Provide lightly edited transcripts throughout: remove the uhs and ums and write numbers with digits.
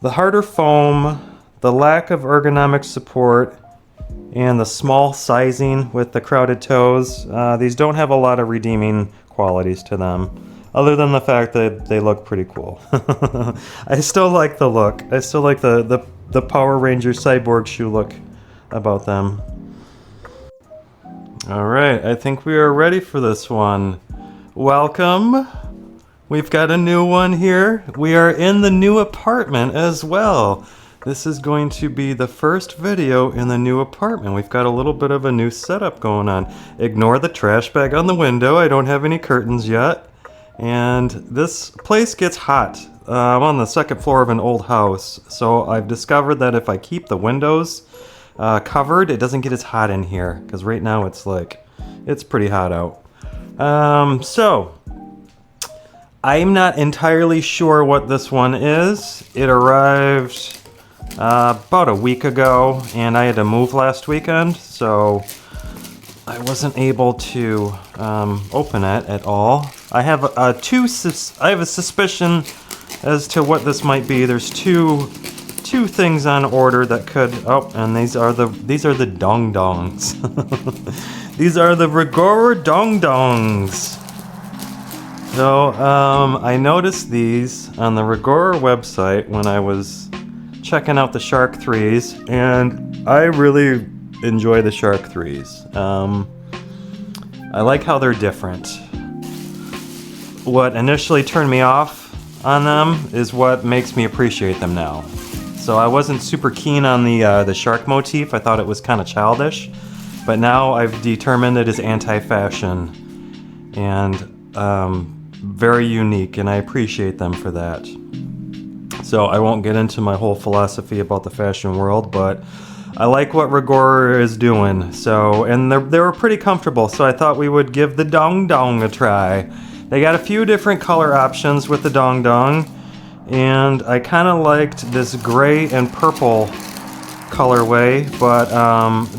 The harder foam, the lack of ergonomic support, and the small sizing with the crowded toes, these don't have a lot of redeeming qualities to them, other than the fact that they look pretty cool. I still like the look. I still like the Power Ranger Cyborg shoe look about them. Alright, I think we are ready for this one. Welcome. We've got a new one here. We are in the new apartment as well. This is going to be the first video in the new apartment. We've got a little bit of a new setup going on. Ignore the trash bag on the window. I don't have any curtains yet. And this place gets hot. I'm on the second floor of an old house, so I've discovered that if I keep the windows covered, it doesn't get as hot in here, because right now it's pretty hot out. So I'm not entirely sure what this one is. It arrived about a week ago, and I had to move last weekend, so I wasn't able to open it at all. I have a suspicion as to what this might be. There's two things on order that could. Oh, and these are the Dongdongs. These are the Rigorer Dongdongs. So I noticed these on the Rigorer website when I was checking out the Shark 3s, and I really enjoy the Shark 3s. I like how they're different. What initially turned me off on them is what makes me appreciate them now. So I wasn't super keen on the shark motif. I thought it was kind of childish, but now I've determined it is anti-fashion and very unique, and I appreciate them for that. So I won't get into my whole philosophy about the fashion world, but I like what Rigorer is doing. So, and they were pretty comfortable, so I thought we would give the Dongdong a try. They got a few different color options with the Dongdong, and I kind of liked this gray and purple colorway, but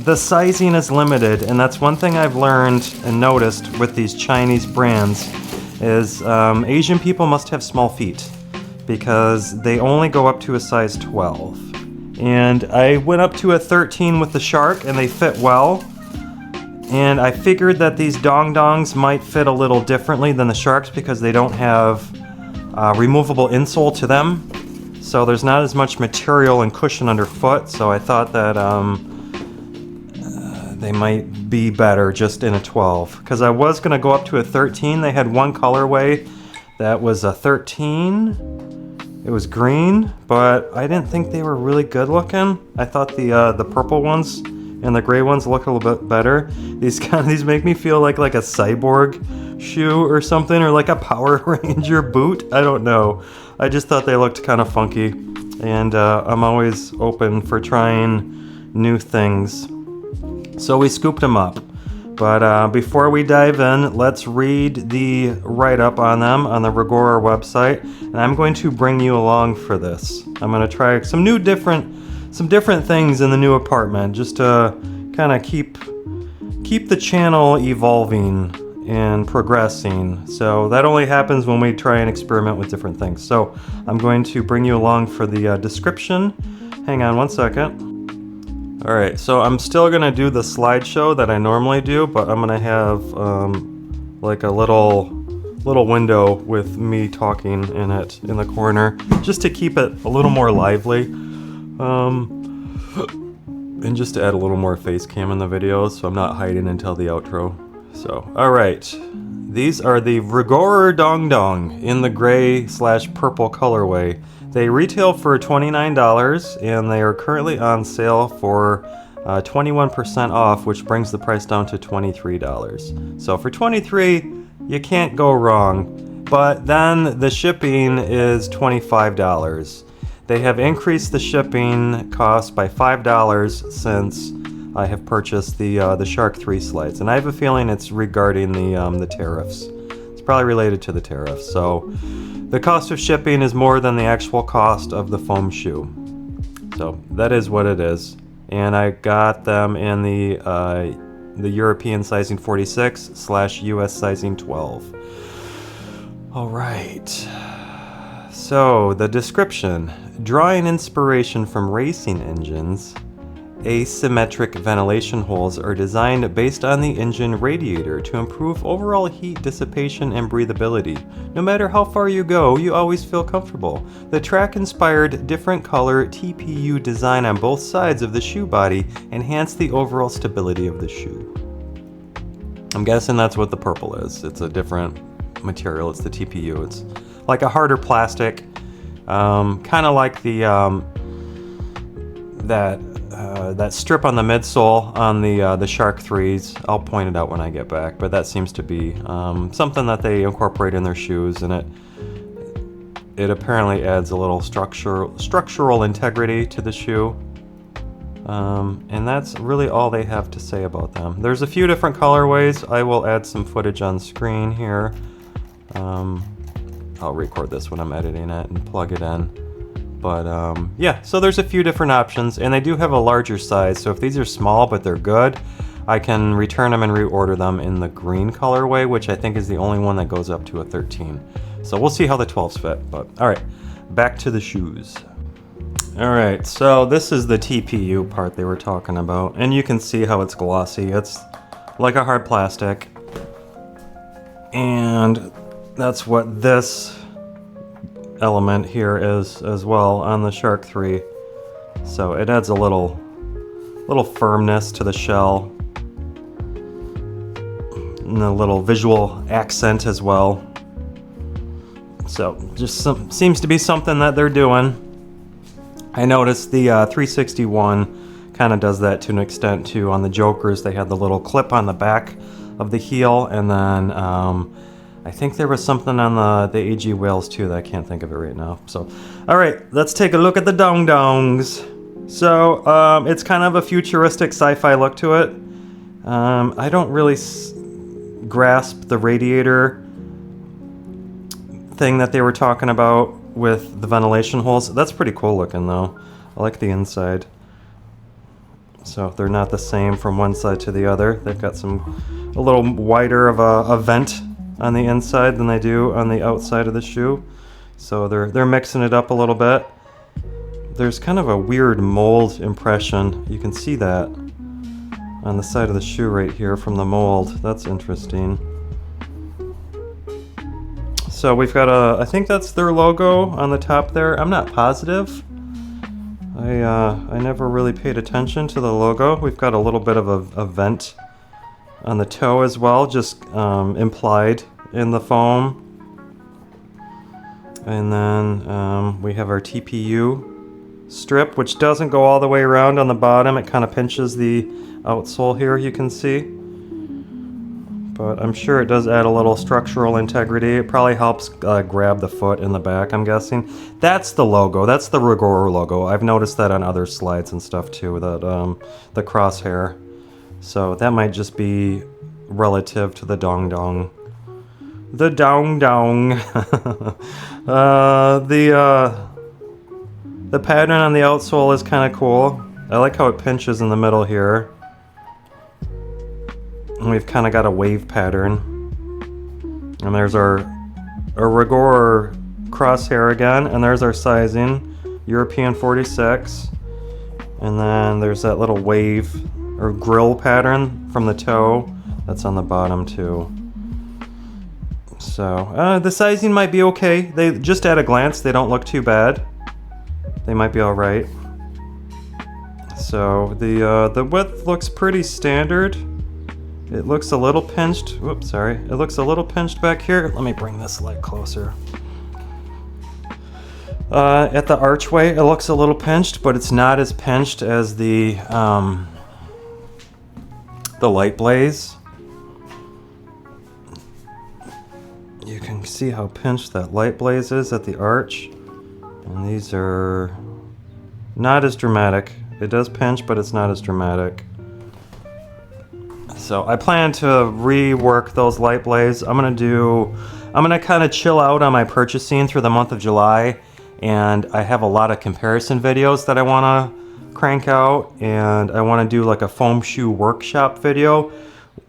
the sizing is limited, and that's one thing I've learned and noticed with these Chinese brands is Asian people must have small feet, because they only go up to a size 12. And I went up to a 13 with the Shark, and they fit well. And I figured that these Dongdongs might fit a little differently than the Sharks because they don't have removable insole to them. So there's not as much material and cushion underfoot, so I thought that they might be better just in a 12. Because I was going to go up to a 13. They had one colorway that was a 13. It was green, but I didn't think they were really good looking. I thought the purple ones and the gray ones look a little bit better. These make me feel like a cyborg shoe or something, or like a Power Ranger boot. I don't know. I just thought they looked kind of funky, and I'm always open for trying new things. So we scooped them up. But before we dive in, let's read the write-up on them on the Rigorer website, and I'm going to bring you along for this. I'm going to try some different things in the new apartment, just to kind of keep the channel evolving and progressing. So that only happens when we try and experiment with different things. So I'm going to bring you along for the description. Hang on one second. Alright, so I'm still going to do the slideshow that I normally do, but I'm going to have like a little window with me talking in it in the corner, just to keep it a little more lively, and just to add a little more face cam in the videos so I'm not hiding until the outro. So, alright, these are the Rigorer Dongdong in the gray/purple colorway. They retail for $29, and they are currently on sale for 21% off, which brings the price down to $23. So for $23, you can't go wrong. But then the shipping is $25. They have increased the shipping cost by $5 since I have purchased the Shark 3 slides, and I have a feeling it's regarding the tariffs. It's probably related to the tariffs. So the cost of shipping is more than the actual cost of the foam shoe. So that is what it is. And I got them in the European sizing 46/US sizing 12. All right. So, the description. Drawing inspiration from racing engines, asymmetric ventilation holes are designed based on the engine radiator to improve overall heat dissipation and breathability. No matter how far you go, you always feel comfortable. The track-inspired different color TPU design on both sides of the shoe body enhance the overall stability of the shoe. I'm guessing that's what the purple is. It's a different material. It's the TPU. It's like a harder plastic, kind of like the that strip on the midsole on the Shark 3s. I'll point it out when I get back, but that seems to be something that they incorporate in their shoes, and it apparently adds a little structural integrity to the shoe. And that's really all they have to say about them. There's a few different colorways. I will add some footage on screen here. I'll record this when I'm editing it and plug it in. But yeah, so there's a few different options, and they do have a larger size. So if these are small but they're good, I can return them and reorder them in the green colorway, which I think is the only one that goes up to a 13. So we'll see how the 12s fit. But all right, back to the shoes. All right, so this is the TPU part they were talking about, and you can see how it's glossy. It's like a hard plastic, and that's what this element here is as well on the Shark 3. So it adds a little firmness to the shell and a little visual accent as well. So just seems to be something that they're doing. I noticed the 361 kind of does that to an extent too. On the Jokers, they had the little clip on the back of the heel, and then I think there was something on the AG Whales too that I can't think of it right now. So, all right, let's take a look at the Dongdongs. So, it's kind of a futuristic sci-fi look to it. I don't really grasp the radiator thing that they were talking about with the ventilation holes. That's pretty cool looking though. I like the inside. So they're not the same from one side to the other. They've got a little wider of a vent on the inside than they do on the outside of the shoe. So they're mixing it up a little bit. There's kind of a weird mold impression. You can see that on the side of the shoe right here from the mold. That's interesting. So we've got I think that's their logo on the top there. I'm not positive. I never really paid attention to the logo. We've got a little bit of a vent on the toe as well, just implied in the foam. And then we have our TPU strip, which doesn't go all the way around on the bottom. It kind of pinches the outsole here, you can see. But I'm sure it does add a little structural integrity. It probably helps grab the foot in the back, I'm guessing. That's the logo. That's the Rigorer logo. I've noticed that on other slides and stuff too, that the crosshair. So that might just be relative to the Dongdong. The Dongdong. The pattern on the outsole is kind of cool. I like how it pinches in the middle here. And we've kind of got a wave pattern. And there's our Rigorer crosshair again. And there's our sizing, European 46. And then there's that little wave or grill pattern from the toe. That's on the bottom too. So the sizing might be okay. They just at a glance, they don't look too bad. They might be all right. So the width looks pretty standard. It looks a little pinched. Whoops, sorry. It looks a little pinched back here. Let me bring this light closer. At the archway, it looks a little pinched, but it's not as pinched as the light blaze. You can see how pinched that light blaze is at the arch. And these are not as dramatic. It does pinch, but it's not as dramatic. So I plan to rework those light blades. I'm gonna kind of chill out on my purchasing through the month of July, and I have a lot of comparison videos that I wanna crank out, and I wanna do like a foam shoe workshop video,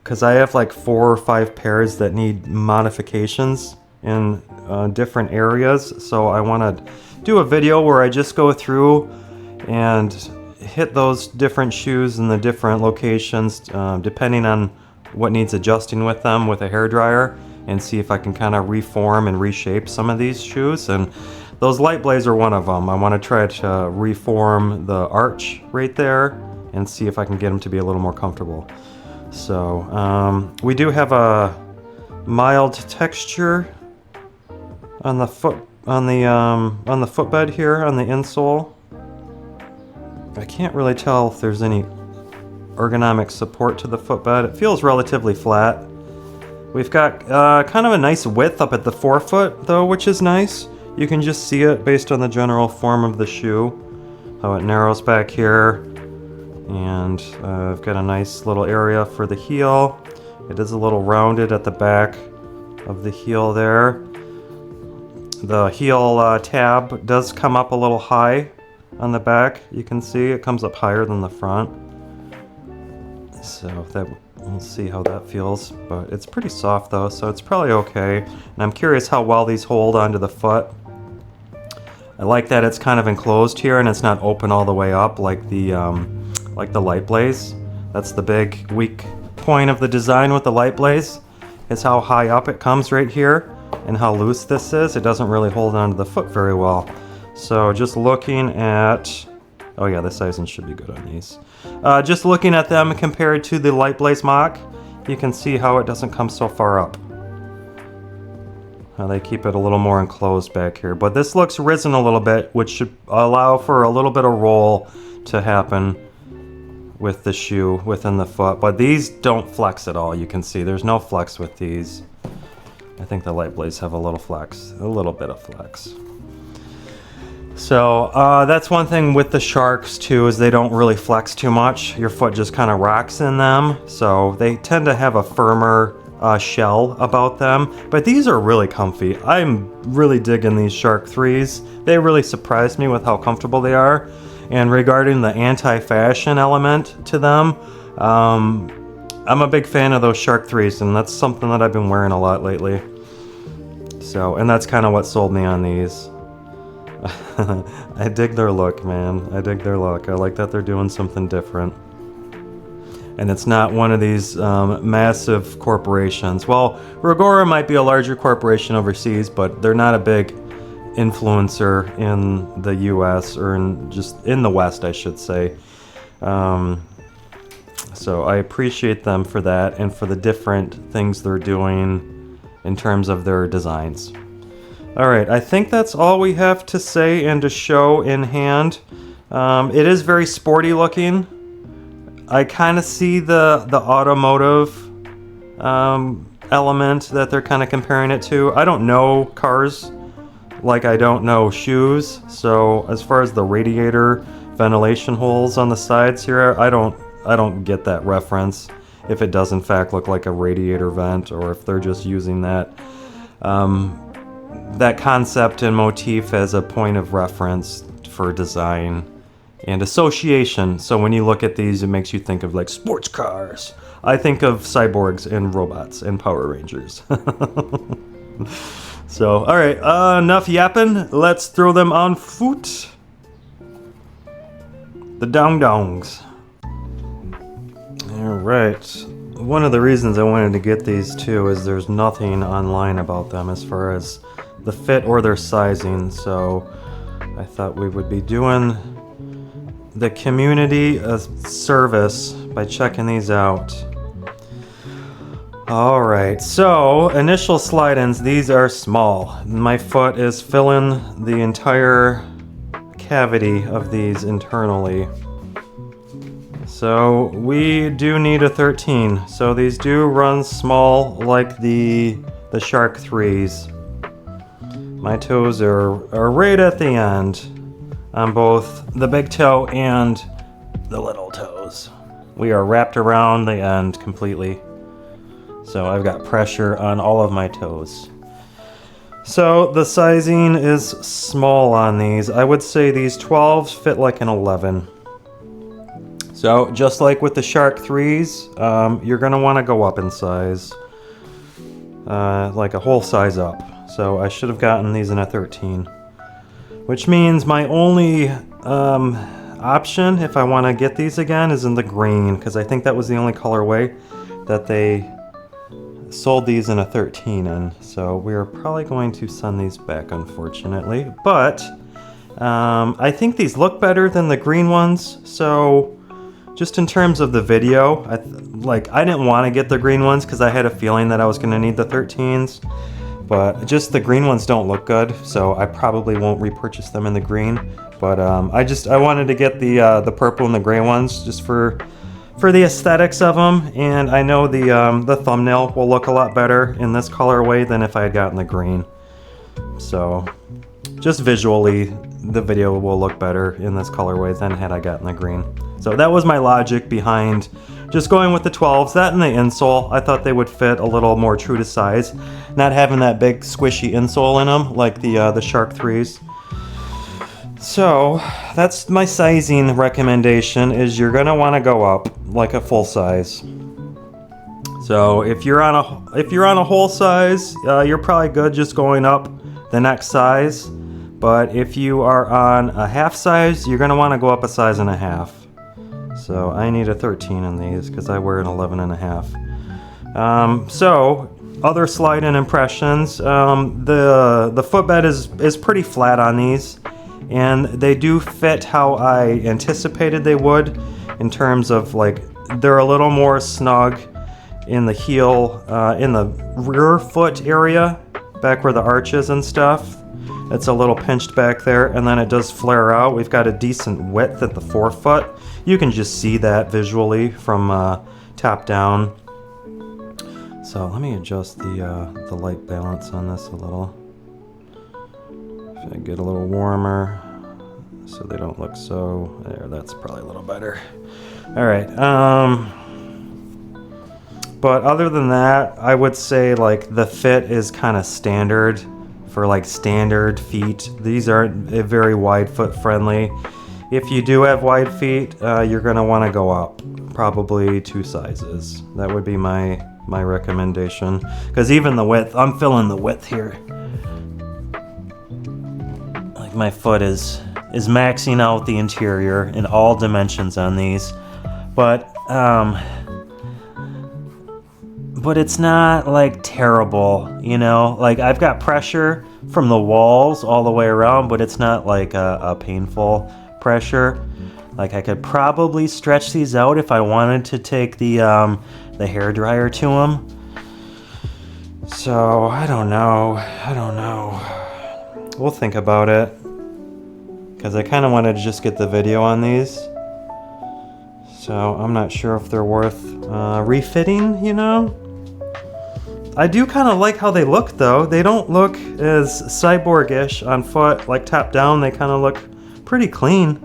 because I have like 4 or 5 pairs that need modifications in different areas. So I want to do a video where I just go through and hit those different shoes in the different locations, depending on what needs adjusting with them with a hairdryer, and see if I can kind of reform and reshape some of these shoes. And those light blaze are one of them. I want to try to reform the arch right there and see if I can get them to be a little more comfortable. So we do have a mild texture on the footbed here on the insole. I can't really tell if there's any ergonomic support to the footbed. It feels relatively flat. We've got kind of a nice width up at the forefoot though, which is nice. You can just see it based on the general form of the shoe, how it narrows back here. And I've got a nice little area for the heel. It is a little rounded at the back of the heel there. The heel tab does come up a little high on the back. You can see it comes up higher than the front. So we'll see how that feels, but it's pretty soft though, so it's probably okay. And I'm curious how well these hold onto the foot. I like that it's kind of enclosed here and it's not open all the way up like the light blaze. That's the big weak point of the design with the light blaze, is how high up it comes right here and how loose this is. It doesn't really hold onto the foot very well. So just looking at, oh yeah, the sizing should be good on these. Just looking at them compared to the light blaze mock, you can see how it doesn't come so far up. They keep it a little more enclosed back here, but this looks risen a little bit, which should allow for a little bit of roll to happen with the shoe within the foot. But these don't flex at all. You can see there's no flex with these. I think the light blaze have a little flex, a little bit of flex. So that's one thing with the Sharks too, is they don't really flex too much. Your foot just kind of rocks in them, so they tend to have a firmer shell about them. But these are really comfy. I'm really digging these Shark 3s. They really surprised me with how comfortable they are. And regarding the anti-fashion element to them, I'm a big fan of those Shark 3s, and that's something that I've been wearing a lot lately. So, and that's kind of what sold me on these. I dig their look, man. I dig their look. I like that they're doing something different. And it's not one of these massive corporations. Well, Rigorer might be a larger corporation overseas, but they're not a big influencer in the US, or just in the West, I should say. So I appreciate them for that and for the different things they're doing in terms of their designs. Alright, I think that's all we have to say and to show in hand. It is very sporty looking. I kind of see the automotive element that they're kind of comparing it to. I don't know cars like I don't know shoes, so as far as the radiator ventilation holes on the sides here, I don't get that reference, if it does in fact look like a radiator vent, or if they're just using that that concept and motif as a point of reference for design and association. So when you look at these, it makes you think of like sports cars. I think of cyborgs and robots and Power Rangers. So, alright, enough yapping. Let's throw them on foot. The Dongdongs. Alright. One of the reasons I wanted to get these too is there's nothing online about them as far as the fit or their sizing, so I thought we would be doing the community a service by checking these out. Alright, so initial slide-ins, these are small. My foot is filling the entire cavity of these internally. So we do need a 13. So these do run small like the Shark 3s. My toes are right at the end on both the big toe and the little toes. We are wrapped around the end completely. So I've got pressure on all of my toes. So the sizing is small on these. I would say these 12s fit like an 11. So just like with the Shark 3s, you're going to want to go up in size. Like a whole size up. So I should have gotten these in a 13. Which means my only option, if I want to get these again, is in the green, because I think that was the only colorway that they sold these in a 13 in. So we're probably going to send these back, unfortunately. But I think these look better than the green ones. So just in terms of the video, I didn't want to get the green ones because I had a feeling that I was going to need the 13s. But just the green ones don't look good, so I probably won't repurchase them in the green. But I wanted to get the purple and the gray ones just for the aesthetics of them, and I know the thumbnail will look a lot better in this colorway than if I had gotten the green. So just visually, the video will look better in this colorway than had I gotten the green. So that was my logic behind just going with the 12s. That and the insole, I thought they would fit a little more true to size, not having that big squishy insole in them like the Shark 3s. So that's my sizing recommendation, is you're gonna want to go up like a full size. So if you're on a whole size, you're probably good just going up the next size. But if you are on a half size, you're gonna want to go up a size and a half. So I need a 13 in these because I wear an 11 and a half. So other slide-in impressions. The footbed is pretty flat on these, and they do fit how I anticipated they would, in terms of like they're a little more snug in the heel, in the rear foot area, back where the arch is and stuff. It's a little pinched back there, and then it does flare out. We've got a decent width at the forefoot. You can just see that visually from top down. So let me adjust the light balance on this a little. If I get a little warmer, so they don't look so... There, that's probably a little better. All right. But other than that, I would say like the fit is kind of standard for like standard feet. These aren't very wide foot friendly. If you do have wide feet, you're gonna want to go up probably 2 sizes. That would be my recommendation, because even the width, I'm feeling the width here. Like my foot is maxing out the interior in all dimensions on these, but it's not like terrible, you know? Like I've got pressure from the walls all the way around, but it's not like a painful pressure. Like I could probably stretch these out if I wanted to take the hair dryer to them. So I don't know. We'll think about it, because I kind of wanted to just get the video on these. So I'm not sure if they're worth refitting, you know? I do kind of like how they look, though. They don't look as cyborg-ish on foot, like top down. They kind of look pretty clean.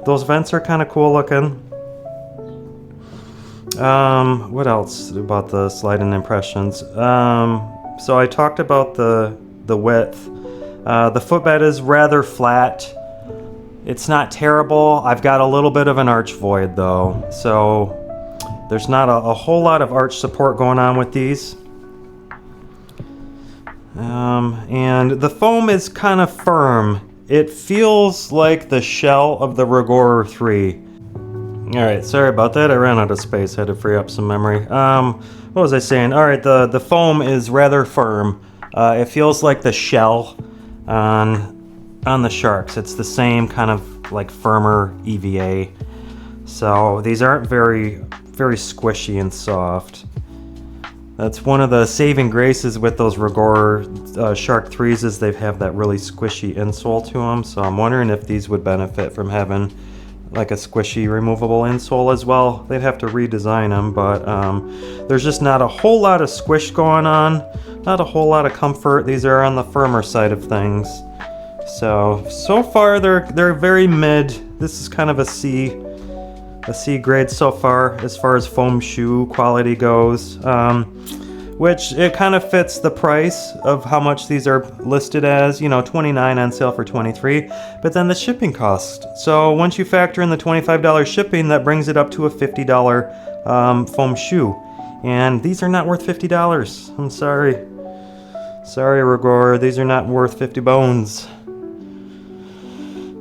Those vents are kind of cool looking. What else about the slide-in impressions? So I talked about the width. The footbed is rather flat. It's not terrible. I've got a little bit of an arch void, though. So there's not a whole lot of arch support going on with these. And the foam is kind of firm. It feels like the shell of the Rigorer 3. Alright, sorry about that. I ran out of space. Had to free up some memory. What was I saying? Alright, the foam is rather firm. It feels like the shell on the Sharks. It's the same kind of like firmer EVA. So these aren't very squishy and soft. That's one of the saving graces with those Rigorer Shark 3s, is they have that really squishy insole to them. So I'm wondering if these would benefit from having like a squishy removable insole as well. They'd have to redesign them, but there's just not a whole lot of squish going on, not a whole lot of comfort. These are on the firmer side of things. So far they're very mid. This is kind of a C grade so far as foam shoe quality goes, which it kind of fits the price of how much these are listed as, you know, $29 on sale for $23, but then the shipping cost. So once you factor in the $25 shipping, that brings it up to a $50 foam shoe, and these are not worth $50. I'm sorry. Sorry, Rigorer, these are not worth 50 bones.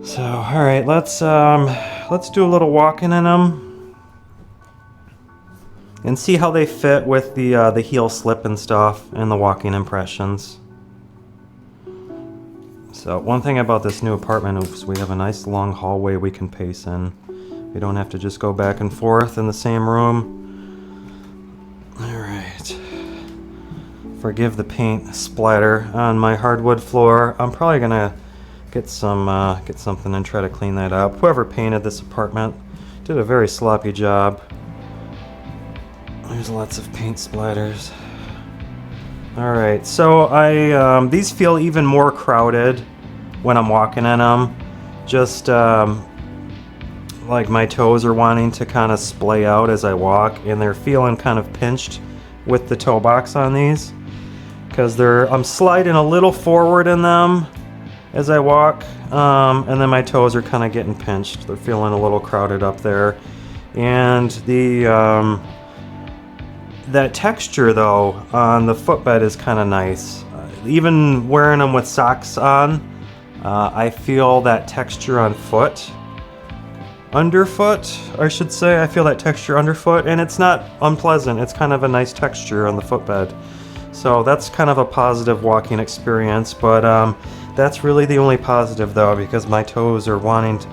So, all right, let's do a little walking in them and see how they fit with the heel slip and stuff and the walking impressions. So one thing about this new apartment is we have a nice long hallway we can pace in. We don't have to just go back and forth in the same room. Alright. Forgive the paint splatter on my hardwood floor. I'm probably gonna get something and try to clean that up. Whoever painted this apartment did a very sloppy job. There's lots of paint splatters. Alright, so these feel even more crowded when I'm walking in them. Just like my toes are wanting to kind of splay out as I walk, and they're feeling kind of pinched with the toe box on these, because I'm sliding a little forward in them as I walk, and then my toes are kind of getting pinched. They're feeling a little crowded up there, and that texture though on the footbed is kind of nice. Even wearing them with socks on, I feel that texture on underfoot, I should say. I feel that texture underfoot, and it's not unpleasant. It's kind of a nice texture on the footbed. So that's kind of a positive walking experience, but that's really the only positive though, because my toes are wanting to,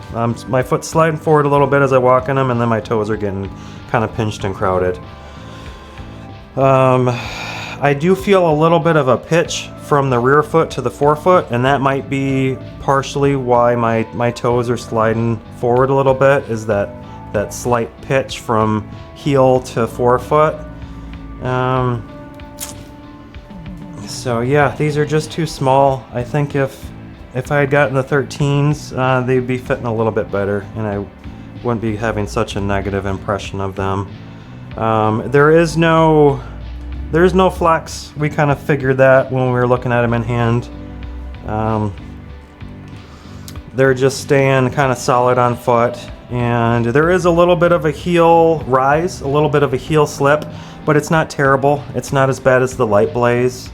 my foot's sliding forward a little bit as I walk in them, and then my toes are getting kind of pinched and crowded. I do feel a little bit of a pitch from the rear foot to the forefoot, and that might be partially why my toes are sliding forward a little bit, is that slight pitch from heel to forefoot. So yeah, these are just too small. I think if I had gotten the 13s, they'd be fitting a little bit better, and I wouldn't be having such a negative impression of them. There's no flex. We kind of figured that when we were looking at them in hand. They're just staying kind of solid on foot, and there is a little bit of a heel rise, a little bit of a heel slip, but it's not terrible. It's not as bad as the light blaze,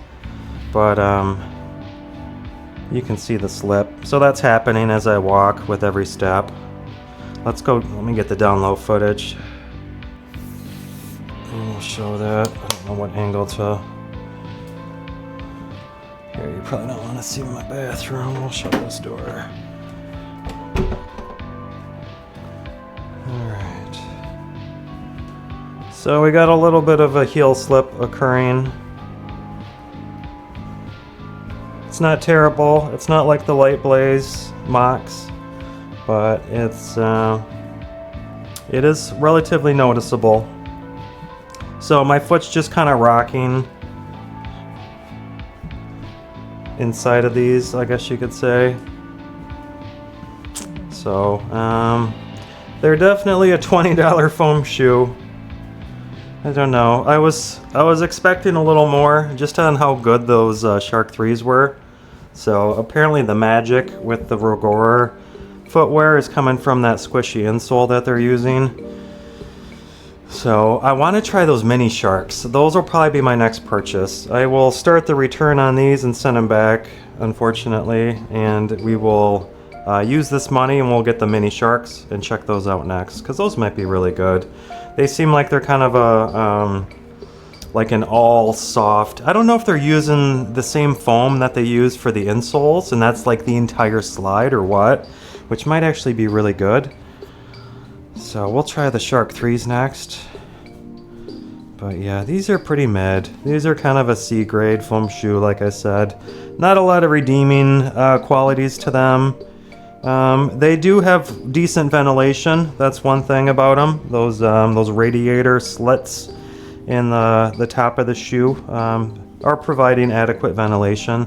but you can see the slip. So that's happening as I walk with every step. Let me get the down low footage. We'll show that. I don't know what angle to. Here, you probably don't want to see my bathroom. We'll shut this door. Alright. So we got a little bit of a heel slip occurring. It's not terrible. It's not like the light blaze mocks, but it is relatively noticeable. So my foot's just kind of rocking inside of these, I guess you could say. So they're definitely a $20 foam shoe. I don't know. I was expecting a little more just on how good those Shark 3s were. So apparently the magic with the Rigorer footwear is coming from that squishy insole that they're using. So I want to try those mini Sharks. Those will probably be my next purchase. I will start the return on these and send them back, unfortunately, and we will use this money and we'll get the mini Sharks and check those out next, because those might be really good. They seem like they're kind of a like an all soft. I don't know if they're using the same foam that they use for the insoles, and that's like the entire slide or what, which might actually be really good. So we'll try the Shark 3s next. But yeah, these are pretty mid. These are kind of a C grade foam shoe, like I said. Not a lot of redeeming qualities to them. They do have decent ventilation. That's one thing about them. Those radiator slits in the top of the shoe are providing adequate ventilation.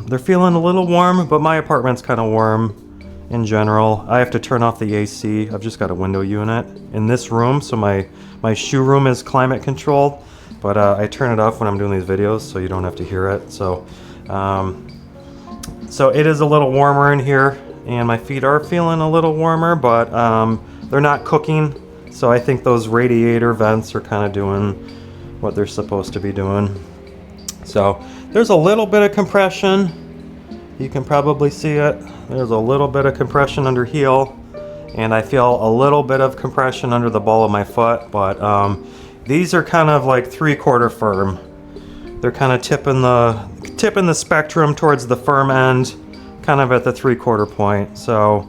They're feeling a little warm, but my apartment's kind of warm in general. I have to turn off the AC. I've just got a window unit in this room, so my shoe room is climate controlled, but I turn it off when I'm doing these videos so you don't have to hear it. So so it is a little warmer in here, and my feet are feeling a little warmer, but they're not cooking, so I think those radiator vents are kind of doing what they're supposed to be doing. So there's a little bit of compression. You can probably see it. There's a little bit of compression under heel, and I feel a little bit of compression under the ball of my foot, but these are kind of like 3/4 firm. They're kind of tipping the spectrum towards the firm end, kind of at the 3/4 point. So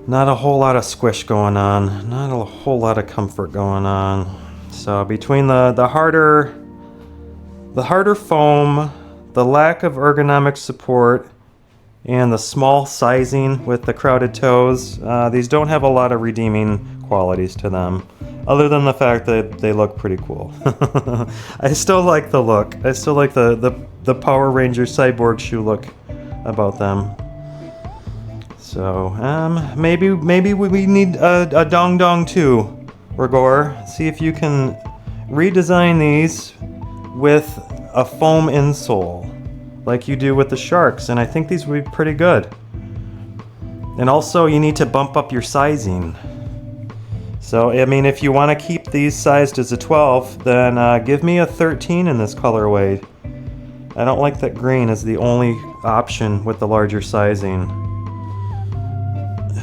not a whole lot of squish going on, not a whole lot of comfort going on. So between the harder foam, the lack of ergonomic support, and the small sizing with the crowded toes, these don't have a lot of redeeming qualities to them, other than the fact that they look pretty cool. I still like the look. I still like the Power Ranger Cyborg shoe look about them. So maybe we need a Dongdong too, Rigorer. See if you can redesign these with a foam insole like you do with the Sharks, and I think these would be pretty good. And also you need to bump up your sizing. So I mean, if you want to keep these sized as a 12, then give me a 13 in this colorway. I don't like that green is the only option with the larger sizing.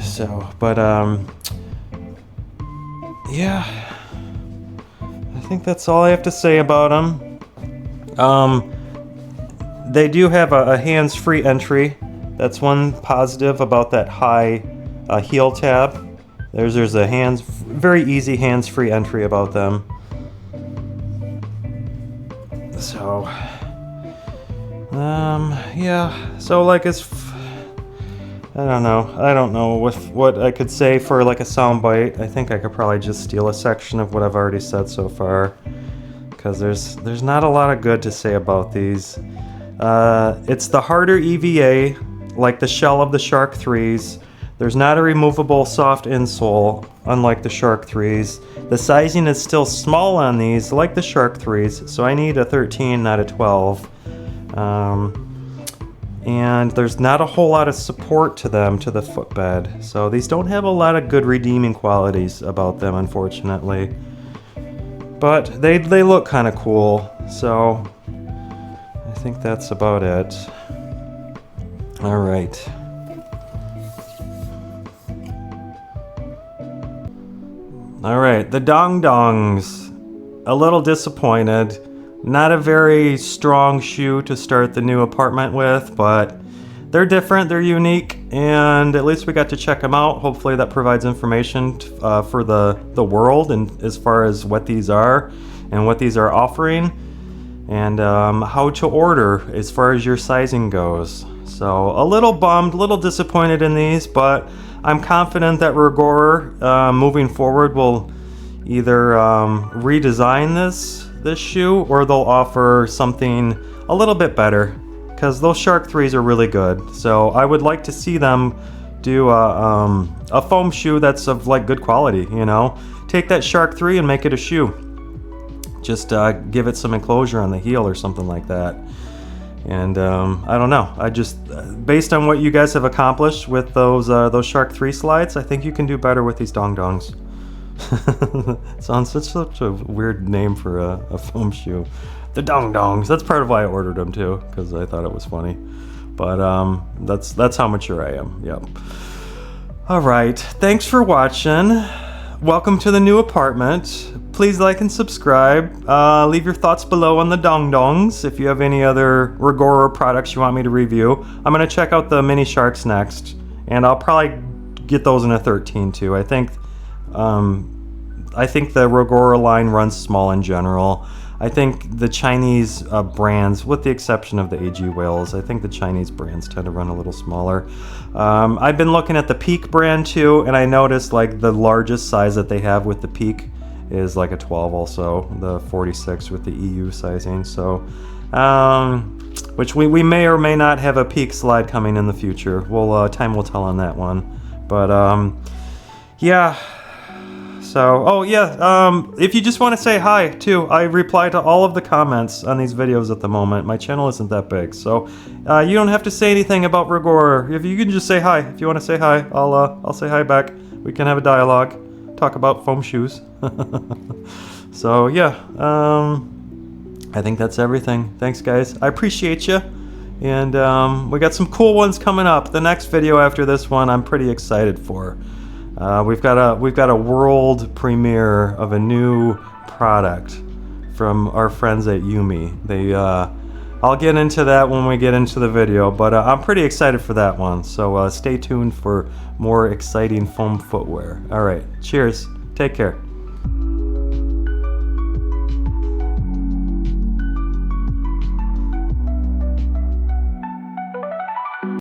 So, but yeah, I think that's all I have to say about them. They do have a hands-free entry. That's one positive about that high heel tab. There's a very easy hands-free entry about them. So, yeah. So like I don't know what I could say for like a soundbite. I think I could probably just steal a section of what I've already said so far, because there's not a lot of good to say about these. It's the harder EVA, like the shell of the Shark 3s. There's not a removable soft insole, unlike the Shark 3s. The sizing is still small on these, like the Shark 3s, so I need a 13, not a 12. And there's not a whole lot of support to them, to the footbed. So these don't have a lot of good redeeming qualities about them, unfortunately. But they look kind of cool, so I think that's about it. All right. All right, the Dongdongs. A little disappointed. Not a very strong shoe to start the new apartment with, but they're different, they're unique, and at least we got to check them out. Hopefully that provides information for the world, and as far as what these are and what these are offering, and how to order as far as your sizing goes. So a little bummed, a little disappointed in these, but I'm confident that Rigorer moving forward will either redesign this shoe, or they'll offer something a little bit better, because those Shark 3s are really good. So I would like to see them do a foam shoe that's of like good quality, you know. Take that Shark 3 and make it a shoe. Just give it some enclosure on the heel or something like that. And I don't know, I just based on what you guys have accomplished with those Shark 3 slides, I think you can do better with these Dongdongs. Sounds such a weird name for a foam shoe. The Dongdongs. That's part of why I ordered them too, because I thought it was funny. But that's how mature I am. Yep. All right. Thanks for watching. Welcome to the new apartment. Please like and subscribe. Leave your thoughts below on the Dongdongs. If you have any other Rigorer products you want me to review, I'm gonna check out the mini Sharks next, and I'll probably get those in a 13 too. I think the Rigorer line runs small in general. I think the Chinese brands, with the exception of the AG Whales, I think the Chinese brands tend to run a little smaller. I've been looking at the Peak brand too, and I noticed like the largest size that they have with the Peak is like a 12 also, the 46 with the EU sizing. So, which we may or may not have a Peak slide coming in the future. Well, time will tell on that one. But yeah. So, oh yeah, if you just want to say hi too, I reply to all of the comments on these videos at the moment. My channel isn't that big, so you don't have to say anything about Rigorer. If you can just say hi, if you want to say hi, I'll say hi back. We can have a dialogue, talk about foam shoes. So yeah, I think that's everything. Thanks, guys. I appreciate you. And we got some cool ones coming up. The next video after this one, I'm pretty excited for. We've got a world premiere of a new product from our friends at Yumi. I'll get into that when we get into the video, but I'm pretty excited for that one. So stay tuned for more exciting foam footwear. All right, cheers. Take care.